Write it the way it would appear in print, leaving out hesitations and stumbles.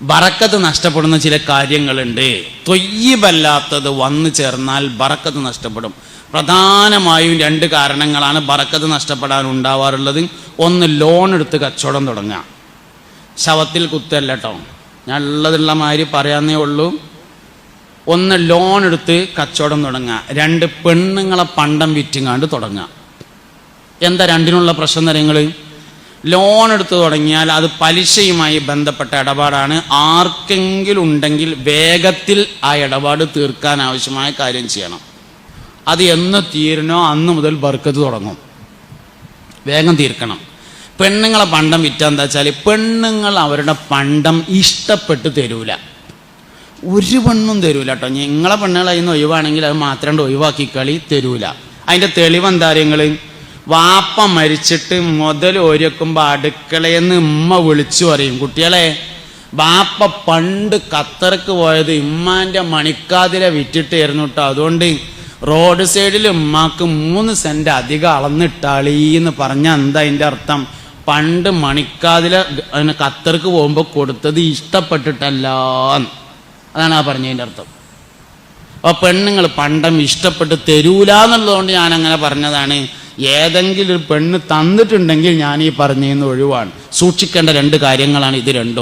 ബറക്കത്ത് നഷ്ടപ്പെടുന്ന ചില കാര്യങ്ങളുണ്ട്. തൊയ്യിബല്ലാത്തത് വന്നു ചേർന്നാൽ ബറക്കത്ത് നഷ്ടപ്പെടും. പ്രധാനമായും രണ്ട് കാരണങ്ങളാണ് ബറക്കത്ത് നഷ്ടപ്പെടാൻ ഉണ്ടാവാറുള്ളത്. ഒന്ന്, ലോൺ എടുത്ത് കച്ചവടം തുടങ്ങുക. ശവത്തിൽ കുത്തല്ല കേട്ടോ, ഞാൻ ഉള്ളതുള്ള മാതിരി പറയാന്നേ ഉള്ളൂ. ഒന്ന്, ലോൺ എടുത്ത് കച്ചവടം തുടങ്ങുക. രണ്ട്, പെണ്ണുങ്ങളെ പണ്ടം വിറ്റുങ്ങാണ്ട് തുടങ്ങുക. എന്താ രണ്ടിനുള്ള പ്രശ്നം തരങ്ങൾ? ലോൺ എടുത്ത് തുടങ്ങിയാൽ അത് പലിശയുമായി ബന്ധപ്പെട്ട ഇടപാടാണ്. ആർക്കെങ്കിലും ഉണ്ടെങ്കിൽ വേഗത്തിൽ ആ ഇടപാട് തീർക്കാൻ ആവശ്യമായ കാര്യം ചെയ്യണം. അത് എന്ന് തീരണോ അന്ന് മുതൽ ബർക്കത്ത് തുടങ്ങും. വേഗം തീർക്കണം. പെണ്ണുങ്ങളെ പണ്ടം വിറ്റാൽ എന്താ വെച്ചാൽ, പെണ്ണുങ്ങൾ അവരുടെ പണ്ടം ഇഷ്ടപ്പെട്ട് തരൂല. ഒരു പെണ്ണും തരൂല കേട്ടോ. നിങ്ങളെ പെണ്ണുങ്ങൾ അതിന് ഒഴിവാണെങ്കിൽ അത് മാത്രം ഒഴിവാക്കി കളി തരൂല. അതിൻ്റെ തെളിവെന്താ കാര്യങ്ങൾ? വാപ്പ മരിച്ചിട്ട് മുതൽ ഒരുക്കുമ്പോൾ അടുക്കളയെന്ന് ഉമ്മ വിളിച്ചു പറയും, കുട്ടികളെ വാപ്പ പണ്ട് ഖത്തർക്ക് പോയത് ഉമ്മാൻ്റെ മണിക്കാതിലെ വിറ്റിട്ടായിരുന്നു കേട്ടോ, അതുകൊണ്ട് റോഡ് സൈഡിൽ ഉമ്മാക്ക് 3 സെന്റ് അധികം അളന്നിട്ടാളീന്ന് പറഞ്ഞാൽ എന്താ അതിൻ്റെ അർത്ഥം? പണ്ട് മണിക്കാതിലെ ഖത്തർക്ക് പോകുമ്പോൾ കൊടുത്തത് ഇഷ്ടപ്പെട്ടിട്ടല്ല, അതാണ് ആ പറഞ്ഞതിൻ്റെ അർത്ഥം. അപ്പോൾ പെണ്ണുങ്ങൾ പണ്ടം ഇഷ്ടപ്പെട്ട് തരൂല എന്നുള്ളതുകൊണ്ട് ഞാൻ അങ്ങനെ പറഞ്ഞതാണ്. ഏതെങ്കിലും ഒരു പെണ്ണ് തന്നിട്ടുണ്ടെങ്കിൽ ഞാൻ ഈ പറഞ്ഞതിന് ഒഴിവാണ്. സൂക്ഷിക്കേണ്ട രണ്ട് കാര്യങ്ങളാണ് ഇത് രണ്ടും.